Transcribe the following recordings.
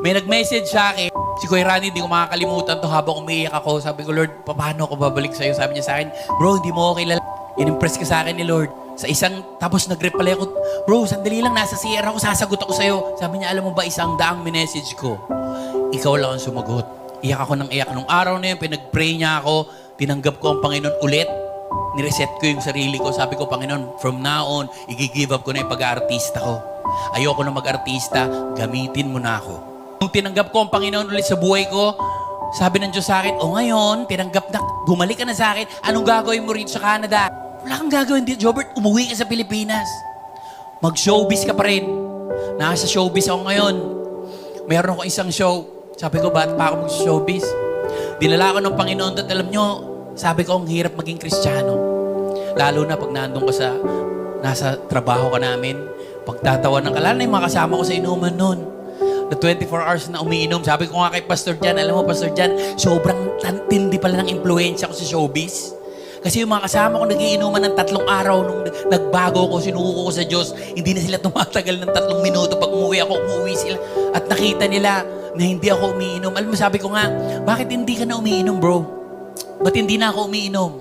May nag-message sa akin, si Kuya Rani, hindi ko makakalimutan to habang umiiyak ako. Sabi ko, Lord, paano ako babalik sa'yo? Sabi niya sa akin, bro, hindi mo ako kilala. In-impress ka sa akin ni Lord. Sa isang, tapos nag-reply ako, bro, sandali lang, nasa CR ako, sasagot ako sa'yo. Sabi niya, alam mo ba, 100 message ko. Ikaw lang ang sumagot. Iyak ako ng iyak. Nung araw na yun, pinag-pray niya ako, tinanggap ko ang Panginoon ulit. Nireset ko yung sarili ko. Sabi ko, Panginoon, from now on, i-give up ko na yung pag-aartista ko. Ayoko na mag-artista, gamitin mo na ako. Nung tinanggap ko ang Panginoon ulit sa buhay ko, sabi ng Diyos sa akin, o ngayon, tinanggap na, bumalik ka na sa akin, anong gagawin mo rito sa Canada? Wala kang gagawin dito, Jobert, umuwi ka sa Pilipinas. Mag-showbiz ka pa rin. Nasa showbiz ako ngayon. Meron ako isang show. Sabi ko, ba't pa ako mag-showbiz? Dinala ko ng Panginoon at alam nyo, sabi ko, ang hirap maging Kristiyano. Lalo na pag nandun ka sa, nasa trabaho ka namin, pagtatawanan ka, lalo na yung mga kasama ko sa inuman nun. Na 24 hours na umiinom. Sabi ko nga kay Pastor Jan, alam mo, Pastor Jan, sobrang tindi pala ng impluensya ko sa showbiz. Kasi yung mga kasama ko nagiinuman ng 3 araw nung nagbago ko, sinuko ko sa Diyos, hindi na sila tumatagal ng 3 minuto. Pag umuwi ako, umuwi sila. At nakita nila na hindi ako umiinom. Alam mo, sabi ko nga, bakit hindi ka na umiinom, bro? Ba't hindi na ako umiinom?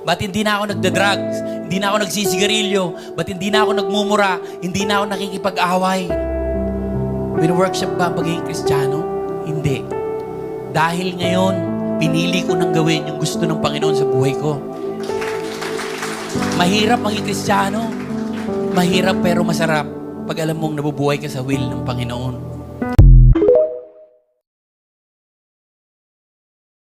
Ba't hindi na ako nagda-drugs? Hindi na ako nagsisigarilyo? Ba't hindi na ako nagmumura? Hindi na ako nakikipag-away? Win-workshop ba ang pagiging Kristiyano? Hindi. Dahil ngayon, pinili ko nang gawin yung gusto ng Panginoon sa buhay ko. Mahirap maging Kristiyano. Mahirap pero masarap pag alam mong nabubuhay ka sa will ng Panginoon.